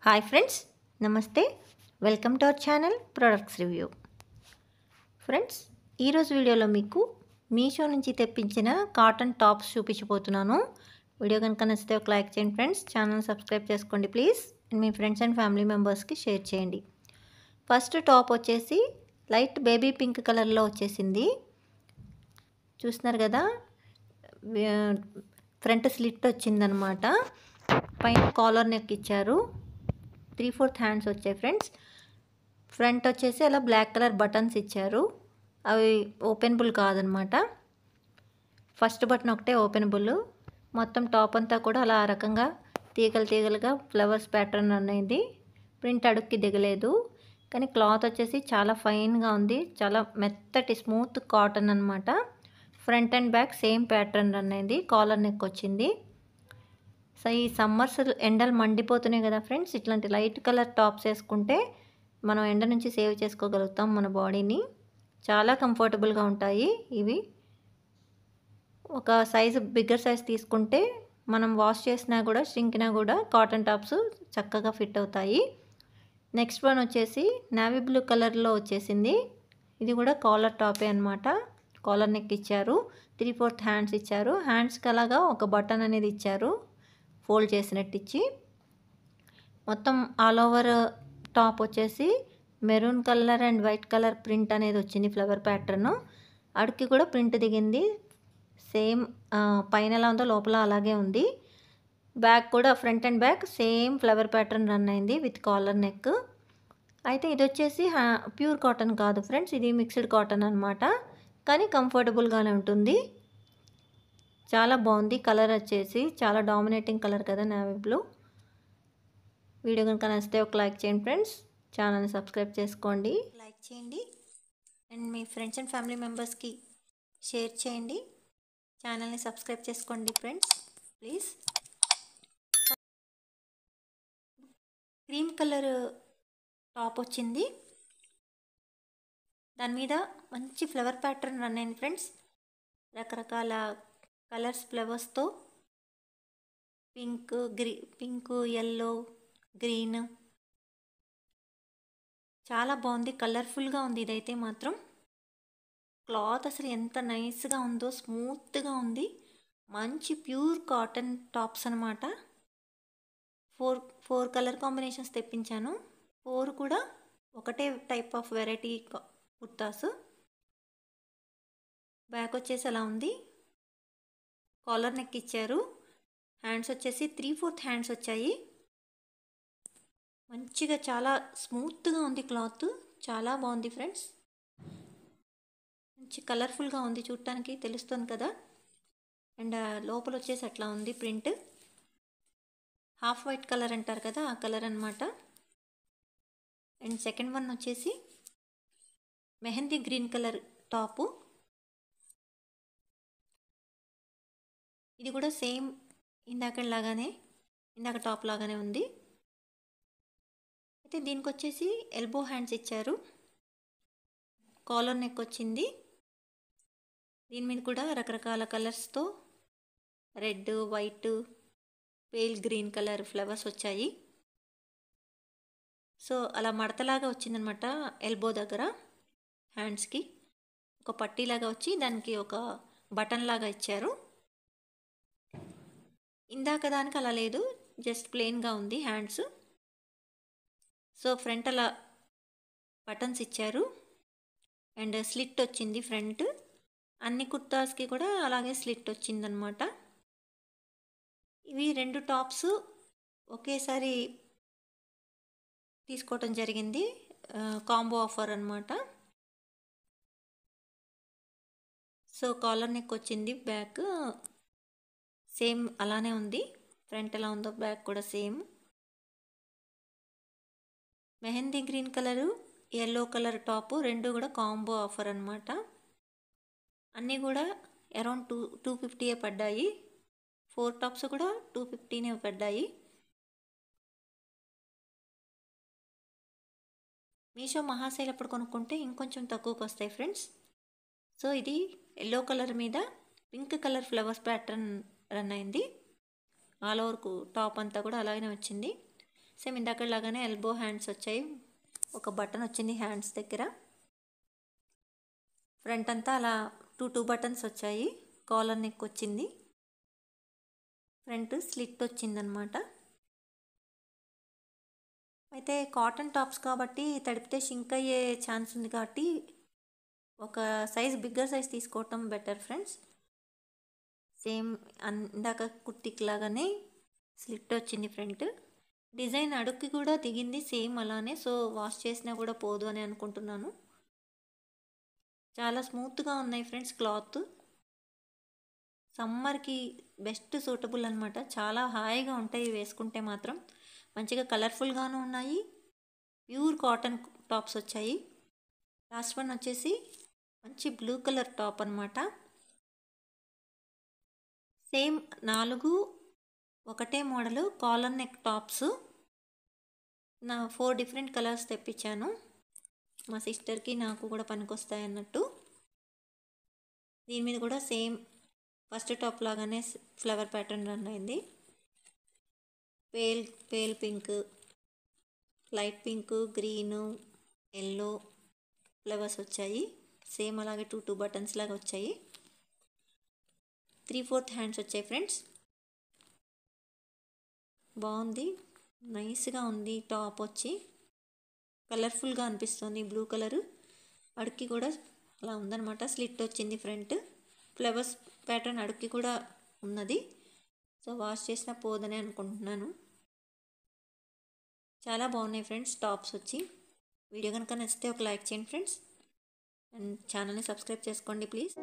Hi friends, నమస్తే. Welcome to our channel products review. Friends, ఈరోజు వీడియోలో మీకు మీషో నుంచి తెప్పించిన కాటన్ టాప్స్ చూపించబోతున్నాను. వీడియో కనుక నచ్చితే ఒక లైక్ చేయండి ఫ్రెండ్స్. ఛానల్ సబ్స్క్రైబ్ చేసుకోండి please. And me friends and family మెంబర్స్కి షేర్ చేయండి. ఫస్ట్ టాప్ వచ్చేసి లైట్ బేబీ పింక్ కలర్లో వచ్చేసింది. చూస్తున్నారు కదా, ఫ్రంట్ స్లిట్ వచ్చిందనమాట. పైన కాలర్ నెక్ ఇచ్చారు. 3/4 హ్యాండ్స్ వచ్చాయి ఫ్రెండ్స్. ఫ్రంట్ వచ్చేసి అలా బ్లాక్ కలర్ బటన్స్ ఇచ్చారు. అవి ఓపెనబుల్ కాదనమాట. ఫస్ట్ బటన్ ఒకటే ఓపెనబుల్. మొత్తం టాప్ అంతా కూడా అలా ఆ రకంగా తీగలుగా ఫ్లవర్స్ ప్యాటర్న్ అనేది. ప్రింట్ అడుక్కి దిగలేదు, కానీ క్లాత్ వచ్చేసి చాలా ఫైన్గా ఉంది. చాలా మెత్తటి స్మూత్ కాటన్ అనమాట. Front and back same pattern అనేది. కాలర్ నెక్ వచ్చింది. సో ఈ సమ్మర్స్ ఎండలు మండిపోతున్నాయి కదా ఫ్రెండ్స్, ఇట్లాంటి లైట్ కలర్ టాప్స్ వేసుకుంటే మనం ఎండ నుంచి సేవ్ చేసుకోగలుగుతాం మన బాడీని. చాలా కంఫర్టబుల్గా ఉంటాయి ఇవి. ఒక సైజు బిగ్గర్ సైజ్ తీసుకుంటే మనం వాష్ చేసినా కూడా ష్రింకినా కూడా కాటన్ టాప్స్ చక్కగా ఫిట్ అవుతాయి. నెక్స్ట్ వన్ వచ్చేసి నేవీ బ్లూ కలర్లో వచ్చేసింది. ఇది కూడా కాలర్ టాపే అనమాట. కాలర్ నెక్ ఇచ్చారు. 3/4 హ్యాండ్స్ ఇచ్చారు. హ్యాండ్స్కి అలాగా ఒక బటన్ అనేది ఇచ్చారు, ఫోల్డ్ చేసినట్టు ఇచ్చి. మొత్తం ఆల్ ఓవర్ టాప్ వచ్చేసి maroon colour and white colour print అనేది వచ్చింది. ఫ్లవర్ ప్యాటర్న్ అడుక్కి కూడా ప్రింట్ దిగింది. సేమ్ పైన ఎలా ఉందో లోపల అలాగే ఉంది. బ్యాక్ కూడా front and back same flower pattern run అయింది విత్ కాలర్ నెక్. అయితే ఇది వచ్చేసి ప్యూర్ కాటన్ కాదు ఫ్రెండ్స్, ఇది మిక్స్డ్ కాటన్ అనమాట. కానీ కంఫర్టబుల్గానే ఉంటుంది. చాలా బాగుంది. కలర్ వచ్చేసి చాలా డామినేటింగ్ కలర్ కదా నేవీ బ్లూ. వీడియో కనుక నచ్చితే ఒక లైక్ చేయండి ఫ్రెండ్స్. ఛానల్ని సబ్స్క్రైబ్ చేసుకోండి, లైక్ చేయండి. And me friends and family మెంబర్స్కి షేర్ చేయండి. ఛానల్ని సబ్స్క్రైబ్ చేసుకోండి friends please. Cream colour top వచ్చింది. దాని మీద మంచి ఫ్లవర్ ప్యాటర్న్ రన్ అయింది ఫ్రెండ్స్. రకరకాల కలర్స్ ఫ్లవర్స్తో పింక్, ఎల్లో, గ్రీన్ చాలా బాగుంది. కలర్ఫుల్గా ఉంది. ఇదైతే మాత్రం క్లాత్ అసలు ఎంత నైస్గా ఉందో, స్మూత్గా ఉంది. మంచి ప్యూర్ కాటన్ టాప్స్ అనమాట. ఫోర్ కలర్ కాంబినేషన్స్ తెప్పించాను. 4 కూడా ఒకటే type of variety kurtas. Back వచ్చేసి అలా ఉంది. కాలర్ నెక్ ఇచ్చారు. హ్యాండ్స్ వచ్చేసి 3/4 హ్యాండ్స్ వచ్చాయి. మంచిగా చాలా స్మూత్గా ఉంది క్లాత్. చాలా బాగుంది ఫ్రెండ్స్. మంచి కలర్ఫుల్గా ఉంది, చూడటానికి తెలుస్తుంది కదా. అండ్ లోపల వచ్చేసి అట్లా ఉంది ప్రింట్. హాఫ్ వైట్ కలర్ అంటారు కదా, ఆ కలర్ అనమాట. అండ్ సెకండ్ వన్ వచ్చేసి మెహందీ గ్రీన్ కలర్ టాపు. ఇది కూడా సేమ్ ఇందాక టాప్ లాగానే ఉంది. అయితే దీనికి వచ్చేసి ఎల్బో హ్యాండ్స్ ఇచ్చారు. కాలర్ నెక్ వచ్చింది. దీని మీద కూడా రకరకాల కలర్స్తో red, white, pale green colour flowers వచ్చాయి. సో అలా మడతలాగా వచ్చిందనమాట. ఎల్బో దగ్గర హ్యాండ్స్కి ఒక పట్టీలాగా వచ్చి దానికి ఒక బటన్ లాగా ఇచ్చారు. ఇందాక దానికి అలా లేదు, జస్ట్ ప్లెయిన్గా ఉంది హ్యాండ్స్. సో ఫ్రంట్ అలా బటన్స్ ఇచ్చారు అండ్ స్లిట్ వచ్చింది ఫ్రంట్. అన్ని కుర్తాస్కి కూడా అలాగే స్లిట్ వచ్చిందనమాట. ఇవి 2 టాప్స్ ఒకేసారి తీసుకోవటం జరిగింది. కాంబో ఆఫర్ అనమాట. సో కాలర్ నెక్ వచ్చింది. బ్యాక్ సేమ్ అలానే ఉంది. ఫ్రంట్ ఎలా ఉందో బ్యాక్ కూడా same. Mehndi green colour, yellow colour top 2 కూడా కాంబో ఆఫర్ అనమాట. అన్నీ కూడా అరౌండ్ 250 పడ్డాయి. 4 టాప్స్ కూడా 250 పడ్డాయి. మీషో మహాసేల్ అప్పుడు కొనుక్కుంటే ఇంకొంచెం తక్కువకి వస్తాయి ఫ్రెండ్స్. సో ఇది ఎల్లో కలర్ మీద pink colour flowers pattern run అయింది. ఆల్ ఓవర్ టాప్ అంతా కూడా అలాగే వచ్చింది. సేమ్ ఇందాకలాగానే ఎల్బో హ్యాండ్స్ వచ్చాయి, ఒక బటన్ వచ్చింది హ్యాండ్స్ దగ్గర. ఫ్రంట్ అంతా అలా టూ బటన్స్ వచ్చాయి, కాలర్ నెక్ వచ్చింది, ఫ్రంట్ స్లిట్ వచ్చిందనమాట. అయితే కాటన్ టాప్స్ కాబట్టి తడిపితే షింక్ అయ్యే ఛాన్స్ ఉంది కాబట్టి ఒక సైజ్ బిగ్గర్ సైజ్ తీసుకోవటం బెటర్ ఫ్రెండ్స్. సేమ్ ఇందాక కుర్తికి లాగానే స్లిట్ వచ్చింది ఫ్రంట్. డిజైన్ అడుక్కి కూడా దిగింది సేమ్ అలానే, సో వాష్ చేసినా కూడా పోదు అని అనుకుంటున్నాను. చాలా స్మూత్గా ఉన్నాయి ఫ్రెండ్స్ క్లాత్. సమ్మర్కి బెస్ట్ సూటబుల్ అనమాట, చాలా హాయిగా ఉంటాయి వేసుకుంటే మాత్రం. మంచిగా కలర్ఫుల్గాను ఉన్నాయి, ప్యూర్ కాటన్ టాప్స్ వచ్చాయి. లాస్ట్ వన్ వచ్చేసి మంచి బ్లూ కలర్ టాప్ అనమాట. సేమ్ 4 ఒకటే మోడలు కాలర్ నెక్ టాప్స్. నా 4 డిఫరెంట్ కలర్స్ తెప్పించాను, మా సిస్టర్కి నాకు కూడా పనికొస్తాయి అన్నట్టు. దీని మీద కూడా సేమ్ ఫస్ట్ టాప్ లాగానే ఫ్లవర్ ప్యాటర్న్ రన్ అయింది. Pale pink, light pink, green, yellow flowers వచ్చాయి. సేమ్ అలాగే టూ బటన్స్ లాగా వచ్చాయి. 3/4 హ్యాండ్స్ వచ్చాయి ఫ్రెండ్స్. బాగుంది, నైస్గా ఉంది టాప్ వచ్చి, కలర్ఫుల్గా అనిపిస్తుంది బ్లూ కలరు. అడుక్కి కూడా అలా ఉందన్నమాట, స్లిట్ వచ్చింది ఫ్రంట్, ఫ్లవర్స్ ప్యాటర్న్ అడుక్కి కూడా ఉన్నది. సో వాష్ చేసినా పోదని అనుకుంటున్నాను. చాలా బాగున్నాయి ఫ్రెండ్స్ టాప్స్ వచ్చి. వీడియో కనుక నచ్చితే ఒక లైక్ చేయండి ఫ్రెండ్స్, అండ్ ఛానల్ని సబ్స్క్రైబ్ చేసుకోండి ప్లీజ్.